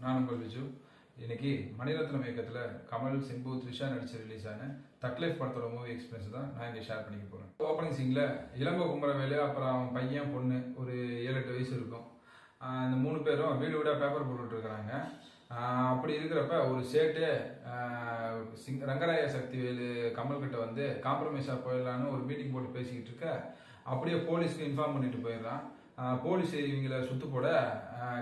நான் உங்கள் விஜு. இன்னைக்கு மணிரத்னம் இயக்கத்தில் கமல், சிம்பு, த்ரிஷா நடிச்சு ரிலீஸ் ஆன தக் லைஃப் படத்தோட மூவி எக்ஸ்பீரியன்ஸ் தான் நான் இங்கே ஷேர் பண்ணிக்க போகிறேன். ஓப்பனிங் சீனில் இளங்கோ குமரவேலு, அப்புறம் அவன் பையன், பொண்ணு ஒரு 7-8 வயசு இருக்கும். இந்த 3 பேரும் வீடு வீடாக பேப்பர் போட்டுட்டு இருக்கிறாங்க. அப்படி இருக்கிறப்ப ஒரு சேட்டு ரங்கராய சக்திவேலு கமல் கிட்ட வந்து காம்ப்ரமைஸாக போயிடலான்னு ஒரு மீட்டிங் போட்டு பேசிக்கிட்டு இருக்க, அப்படியே போலீஸ்க்கு இன்ஃபார்ம் பண்ணிட்டு போயிடுறான். போலீஸ் இவங்களை சுத்து போட,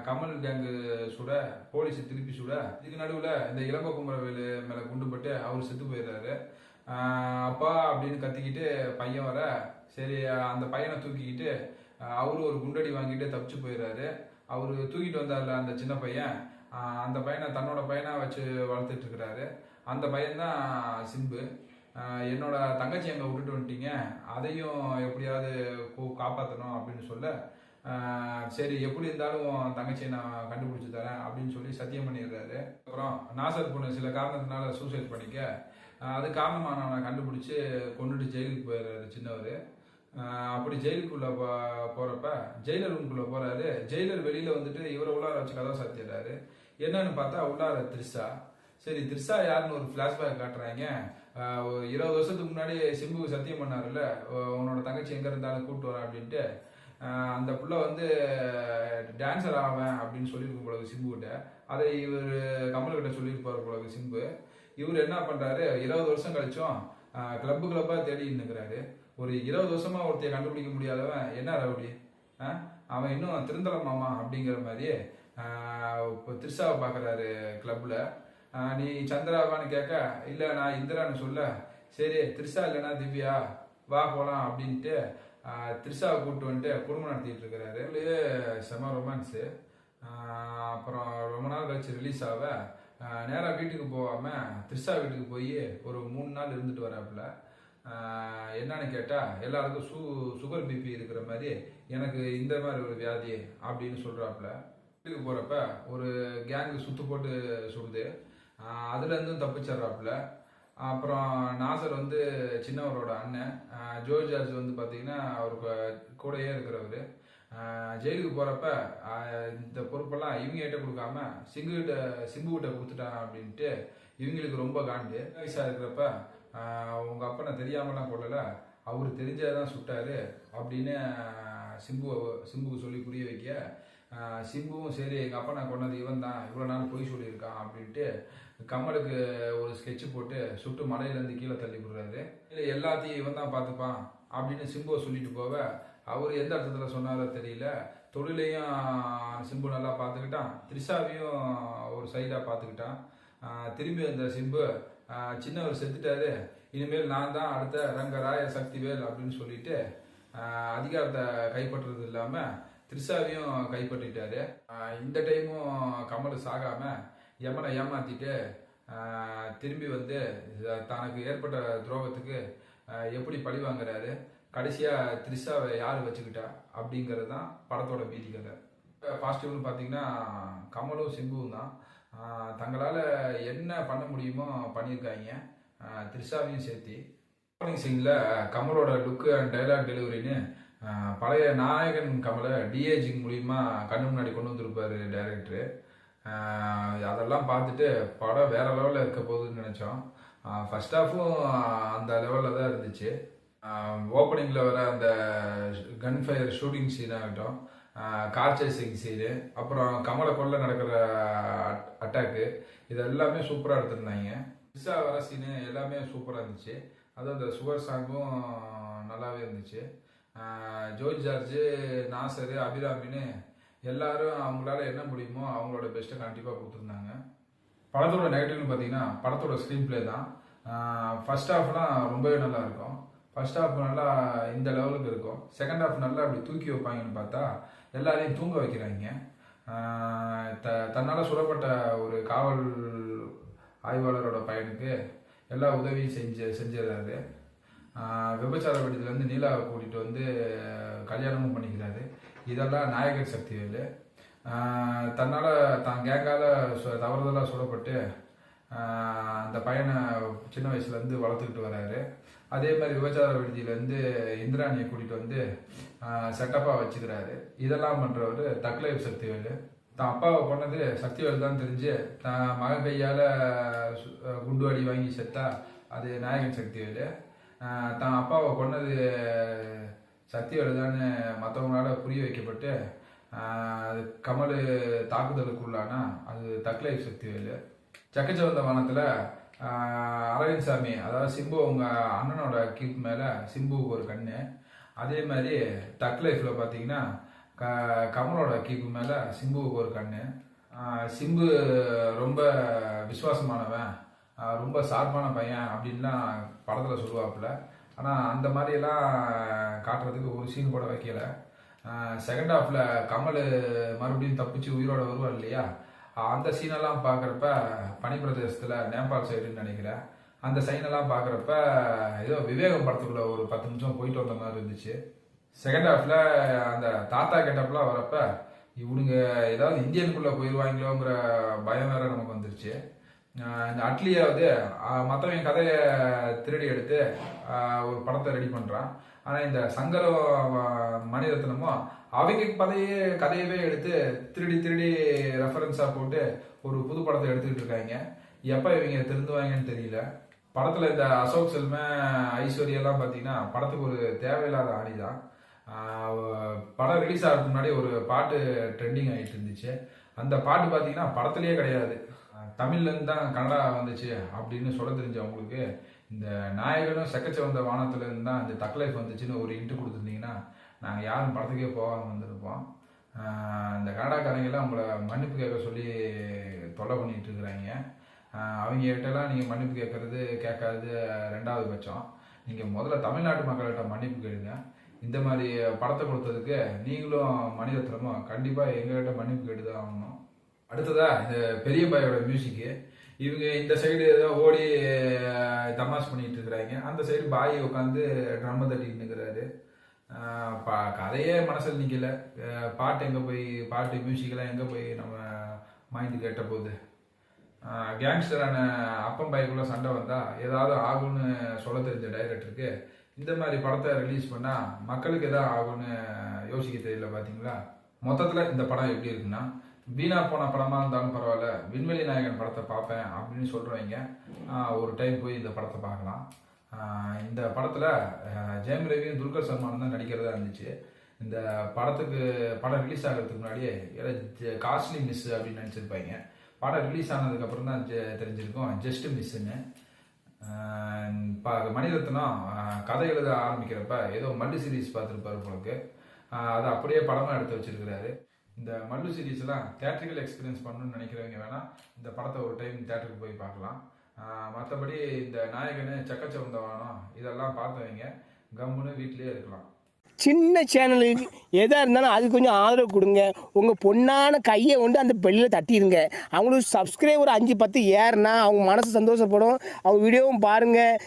கமல் கேங்கு சுட, போலீஸ் திருப்பி சுட, இதுக்கு நடுவில் இந்த இளங்கோ குமரவேலு மேலே குண்டுபட்டு அவர் செத்து போயிடுறாரு. அப்பா அப்படின்னு கத்திக்கிட்டு பையன் வர, சரி அந்த பையனை தூக்கிக்கிட்டு அவரு ஒரு குண்டடி வாங்கிட்டு தப்பிச்சு போயிடுறாரு. அவரு தூக்கிட்டு வந்தார்ல அந்த சின்ன பையன், அந்த பையனை தன்னோட பையனா வச்சு வளர்த்துட்டு இருக்கிறாரு. அந்த பையன்தான் சிம்பு. என்னோட தங்கச்சி அங்கே விட்டுட்டு வந்துட்டீங்க, அதையும் எப்படியாவது காப்பாற்றணும் அப்படின்னு சொல்ல, சரி எப்படி இருந்தாலும் தங்கச்சியை நான் கண்டுபிடிச்சி தரேன் அப்படின்னு சொல்லி சத்தியம் பண்ணிடுறாரு. அப்புறம் நாசர் பொண்ணு சில காரணத்தினால சூசைட் பண்ணிக்க, அது காரணமானவனை கண்டுபிடிச்சி கொண்டுட்டு ஜெயிலுக்கு போயிடுறாரு சின்னவர். அப்படி ஜெயிலுக்குள்ள போறப்ப ஜெயிலர் ரூம்குள்ள போறாரு. ஜெயிலர் வெளியில வந்துட்டு இவரை உள்ளார வச்சு கதை சாத்திடுறாரு. என்னன்னு பார்த்தா உள்ளார த்ரிஷா. சரி, த்ரிஷா யாருன்னு ஒரு பிளாஷ்பேக் காட்டுறாங்க. 20 வருஷத்துக்கு முன்னாடி சிம்புக்கு சத்தியம் பண்ணாருல்ல, உன்னோட தங்கச்சி எங்க இருந்தாலும் கூப்பிட்டு வரேன் அப்படின்ட்டு, அந்த புள்ள வந்து டான்சர் ஆவேன் அப்படின்னு சொல்லியிருக்கும் போல சிம்பு கிட்ட. அதை இவர் கமல் கிட்ட சொல்லியிருப்பாரு போல சிம்பு. இவர் என்ன பண்றாரு, 20 வருஷம் கழிச்சும் கிளப்பா தேடி நிற்கிறாரு. ஒரு 20 வருஷமா ஒருத்தைய கண்டுபிடிக்க முடியாதவன் என்ன ரவுடி, அவன் இன்னும் திருந்தலமாமா அப்படிங்கிற மாதிரி இப்போ த்ரிஷாவை பார்க்குறாரு கிளப்ல. நீ சந்திராவான்னு கேட்க, இல்லை நான் இந்திரான்னு சொல்ல, சரி த்ரிஷா இல்லைன்னா திவ்யா வா போகலாம் அப்படின்ட்டு த்ரிஷாவை கூப்பிட்டு வந்துட்டு குடும்பம் நடத்திட்டு இருக்கிறாரு. செம ரொமான்ஸு. அப்புறம் ரொம்ப நாள் கழிச்சு ரிலீஸ் ஆக நேராக வீட்டுக்கு போகாமல் த்ரிஷா வீட்டுக்கு போய் ஒரு 3 நாள் இருந்துட்டு வராப்புல. என்னன்னு கேட்டால் எல்லாருக்கும் சுகர் பிபி இருக்கிற மாதிரி எனக்கு இந்த மாதிரி ஒரு வியாதி அப்படின்னு சொல்கிறாப்புல. வீட்டுக்கு போகிறப்ப ஒரு கேங்கு சுற்று போட்டு சுடுது, அதுலேருந்தும் தப்பிச்சிட்றாப்புல. அப்புறம் நாசர் வந்து சின்னவரோட அண்ணன், ஜோர்ஜ் ஜார்ஜ் வந்து பார்த்தீங்கன்னா அவருக்கு கூடயே இருக்கிறவர். ஜெயிலுக்கு போகிறப்ப இந்த பொறுப்பெல்லாம் இவங்க கிட்ட கொடுக்காம சிம்பு கிட்ட கொடுத்துட்டான் அப்படின்ட்டு இவங்களுக்கு ரொம்ப காண்டு. வயசாக இருக்கிறப்ப உங்கள் அப்பனை தெரியாமலாம் கொள்ளலை, அவரு தெரிஞ்சாதான் சுட்டாரு அப்படின்னு சிம்புக்கு சொல்லி புரிய வைக்க, சிம்புவும் சரி எங்கள் அப்பா நான் கொண்டது இவன் தான், இவ்வளோ நாள் பொய் சொல்லியிருக்கான் அப்படின்ட்டு கமலுக்கு ஒரு ஸ்கெட்சு போட்டு சுட்டு மலையிலேருந்து கீழே தள்ளி விடுறாரு. இல்லை எல்லாத்தையும் இவன் தான் பார்த்துப்பான் அப்படின்னு சிம்புவை சொல்லிட்டு போவ, அவர் எந்த அர்த்தத்தில் சொன்னாரோ தெரியல, தொழிலையும் சிம்பு நல்லா பார்த்துக்கிட்டான், த்ரிஷாவையும் ஒரு சைடாக பார்த்துக்கிட்டான். திரும்பி அந்த சிம்பு சின்னவர் செத்துட்டாரு, இனிமேல் நான் தான் அடுத்த ரங்கராய சக்திவேல் அப்படின்னு சொல்லிட்டு அதிகாரத்தை கைப்பற்றுறது இல்லாமல் த்ரிஷாவையும் கைப்பற்றிட்டாரு. இந்த டைமும் கமல் சாகாம யமனை ஏமாத்திட்டு திரும்பி வந்து தனக்கு ஏற்பட்ட துரோகத்துக்கு எப்படி பழி வாங்குறாரு, கடைசியாக த்ரிஷாவை யார் வச்சுக்கிட்டா அப்படிங்கிறது தான் படத்தோட மீதி கதை. பாசிட்டிவ்னு பார்த்தீங்கன்னா கமலும் சிம்புவும் தான் தங்களால் என்ன பண்ண முடியுமோ பண்ணியிருக்காங்க, த்ரிஷாவையும் சேர்த்தி. ஓப்பனிங் சீனில் கமலோட லுக்கு அண்ட் டைலாக் டெலிவரின்னு பழைய நாயகன் கமலை டிஏஜிங் மூலியமா கண்ணு முன்னாடி கொண்டு வந்திருப்பாரு டைரக்டரு. அதெல்லாம் பார்த்துட்டு படம் வேற லெவலில் இருக்க போகுதுன்னு நினச்சோம். ஃபர்ஸ்ட் ஹாஃபும் அந்த லெவலில் தான் இருந்துச்சு. ஓப்பனிங்கில் வர அந்த கன் ஃபயர் ஷூட்டிங் சீன் ஆகட்டும், கார் சேசிங் சீனு, அப்புறம் கமலை கொள்ள நடக்கிற அட்டாக்கு, இது எல்லாமே சூப்பராக எடுத்திருந்தாங்க. த்ரிஷா வர சீனு எல்லாமே சூப்பராக இருந்துச்சு. அதுவும் அந்த சுகர் சாங்கும் நல்லாவே இருந்துச்சு. ஜோர்ஜ் ஜார்ஜ், நாசர், அபிராமின்னு எல்லாரும் அவங்களால என்ன முடியுமோ அவங்களோட பெஸ்ட்டை கண்டிப்பாக கொடுத்துருந்தாங்க. படத்தோட நெகட்டிவ்னு பார்த்தீங்கன்னா படத்தோட ஸ்க்ரீன் பிளே தான். ஃபர்ஸ்ட் ஹாஃப்லாம் ரொம்பவே நல்லா இருக்கும். ஃபர்ஸ்ட் ஹாஃப் நல்லா இந்த லெவலுக்கு இருக்கும். செகண்ட் ஹாஃப் நல்லா அப்படி தூக்கி வைப்பாங்கன்னு பார்த்தா எல்லாரையும் தூங்க வைக்கிறாங்க. தன்னால் சுடப்பட்ட ஒரு காவல் ஆய்வாளரோட பையனுக்கு எல்லா உதவியும் செஞ்சிடறாரு. விபச்சார வீட்டுலேருந்து நீலாவை கூட்டிகிட்டு வந்து கல்யாணமும் பண்ணிக்கிறாரு. இதெல்லாம் நாயகர் சக்திவேலு. தன்னால் தான் கேங்கால் தவறுதலாக சுடப்பட்டு அந்த பையனை சின்ன வயசுலேருந்து வளர்த்துக்கிட்டு வர்றாரு. அதே மாதிரி விபச்சார விடுதியிலேருந்து இந்திராணியை கூட்டிகிட்டு வந்து செட்டப்பாக வச்சுக்கிறாரு. இதெல்லாம் பண்ணுறவர் தக் லைஃப் சக்திவேலு. தான் அப்பாவை கொன்னது சக்திவேல் தான் தெரிஞ்சு தான் மகன் கையால் குண்டு அடி வாங்கி செத்தா அது நாயகன் சக்திவேல். தான் அப்பாவை கொன்னது சக்திவேல் தான் மற்றவங்களால புரிய வைக்கப்பட்டு அது கமல் தாக்குதலுக்குள்ளானா அது தக்லைஃப் சக்திவேல். சக்கச்சவந்த வானத்தில் அரவிந்த் சாமி அதாவது சிம்பு அவங்க அண்ணனோட கீப் மேலே சிம்புவுக்கு ஒரு கண்ணு. அதே மாதிரி தக் லைஃப்பில் பார்த்தீங்கன்னா கமலோட கீப்பு மேலே சிம்புவுக்கு ஒரு கண்ணு. சிம்பு ரொம்ப விசுவாசமானவன், ரொம்ப ஷார்ப்பான பையன் அப்படின்லாம் படத்தில் சொல்லுவாப்புல. ஆனால் அந்த மாதிரியெல்லாம் காட்டுறதுக்கு ஒரு சீன் கூட வைக்கல. செகண்ட் ஹாஃபில் கமல் மறுபடியும் தப்பிச்சு உயிரோட வருவார் இல்லையா, அந்த சீனெல்லாம் பார்க்குறப்ப பனிப்பிரதேசத்தில் நேபாள் சைடுன்னு நினைக்கிறேன். அந்த சைனெல்லாம் பார்க்குறப்ப ஏதோ விவேகம் படத்துக்குள்ள ஒரு 10 நிமிஷம் போயிட்டு வந்த மாதிரி இருந்துச்சு. செகண்ட் ஹாஃபில் அந்த தாத்தா கெட்டப்லாம் வரப்ப இவனுங்க ஏதாவது இந்தியனுக்குள்ளே போயிடுவாங்களோங்கிற பயம் வேற நமக்கு வந்துருச்சு. இந்த அட்லியாவது மற்றவங்க கதையை திருடி எடுத்து ஒரு படத்தை ரெடி பண்ணுறான். ஆனால் இந்த சங்கரம் மணிரத்னமும் அவங்க கதையவே எடுத்து திருடி திருடி ரெஃபரன்ஸாக போட்டு ஒரு புது படத்தை எடுத்துக்கிட்டு இருக்காங்க. எப்போ இவங்க திருந்துவாங்கன்னு தெரியல. படத்தில் இந்த அசோக் செல்வ ஐஸ்வர்யெல்லாம் பார்த்தீங்கன்னா படத்துக்கு ஒரு தேவையில்லாத ஆணி தான். படம் ரிலீஸ் ஆகிறதுக்கு முன்னாடி ஒரு பாட்டு ட்ரெண்டிங் ஆகிட்டு இருந்துச்சு. அந்த பாட்டு பார்த்தீங்கன்னா படத்துலேயே கிடையாது, தமிழ்லேருந்து தான் கன்னடா வந்துச்சு அப்படின்னு சொல்ல தெரிஞ்சவங்களுக்கு இந்த நாயகனும் செக்கச்சவந்த வானத்துலேருந்து தான் இந்த தக் லைஃப் வந்துச்சுன்னு ஒரு இன்ட்டு கொடுத்துருந்தீங்கன்னா நாங்கள் யாரும் படத்துக்கே போகாமல் வந்திருப்போம். இந்த கன்னடாக்காரங்கெல்லாம் உங்களை மன்னிப்பு கேட்க சொல்லி தொல்லை பண்ணிட்டு இருக்கிறாங்க. அவங்க கிட்டலாம் நீங்கள் மன்னிப்பு கேட்காது ரெண்டாவது பட்சம். நீங்கள் முதல்ல தமிழ்நாட்டு மக்கள்கிட்ட மன்னிப்பு கேளுங்க. இந்த மாதிரி படத்தை கொடுத்ததுக்கு நீங்களும் மணிரத்னமும் கண்டிப்பாக எங்ககிட்ட மன்னிப்பு கேட்டு தான் ஆகணும். அடுத்ததா இந்த பெரிய பாயோட மியூசிக்கு. இவங்க இந்த சைடு ஏதோ ஓடி தமாஷ் பண்ணிட்டு இருக்கிறாங்க, அந்த சைடு பாய் உட்காந்து ட்ரம்ம தட்டிட்டு இருக்கிறாரு. கதையே மனசில் நிற்கல. பாட்டு எங்கே போய் பாட்டு மியூசிக்கெல்லாம் எங்கே போய் நம்ம மைண்டு கேட்ட போகுது. கேங்ஸ்டரான அப்பம் பாய்க்குள்ள சண்டை வந்தால் ஏதாவது ஆகும்னு சொல்ல தெரிஞ்ச டைரக்டருக்கு இந்த மாதிரி படத்தை ரிலீஸ் பண்ணால் மக்களுக்கு எதாவது ஆகும்னு யோசிக்க தெரியல. பார்த்தீங்களா, மொத்தத்தில் இந்த படம் எப்படி இருக்குன்னா, வீணா போன படமாக இருந்தாலும் பரவாயில்ல, விண்வெளி நாயகன் படத்தை பார்ப்பேன் அப்படின்னு சொல்கிறவங்க ஒரு டைம் போய் இந்த படத்தை பார்க்கலாம். இந்த படத்தில் ஜெயம் ரவியும் துல்கர் சல்மான் தான் நடிக்கிறதா இருந்துச்சு. இந்த படம் ரிலீஸ் ஆகிறதுக்கு முன்னாடியே காஸ்ட்லி மிஸ் அப்படின்னு நினச்சிருப்பாங்க. படம் ரிலீஸ் ஆனதுக்கப்புறம் தான் தெரிஞ்சிருக்கும் ஜஸ்ட் மிஸ்ஸுன்னு. மணிரத்னம் கதை எழுத ஆரம்பிக்கிறப்ப ஏதோ மல்லு சீரீஸ் பார்த்துருப்பாரு போலக்கு, அதை அப்படியே படமாக எடுத்து வச்சிருக்கிறாரு. இந்த மல்லு சீரீஸ்லாம் தேட்டரிக்கல் எக்ஸ்பீரியன்ஸ் பண்ணணும்னு நினைக்கிறவங்க வேணால் இந்த படத்தை ஒரு டைம் தேட்டருக்கு போய் பார்க்கலாம். மற்றபடி இந்த நாயகனு சக்கச்சவந்த வானம் இதெல்லாம் பார்த்தவங்க கம்முன்னு வீட்டிலே இருக்கலாம். சின்ன சேனலுக்கு எதாக இருந்தாலும் அது கொஞ்சம் ஆதரவு கொடுங்க. உங்கள் பொண்ணான கையை கொண்டு அந்த பெல்லில் தட்டிடுங்க. அவங்களுக்கு சப்ஸ்கிரைபர் 5-10 ஏறுனா அவங்க மனசு சந்தோஷப்படும். அவங்க வீடியோவும் பாருங்கள்.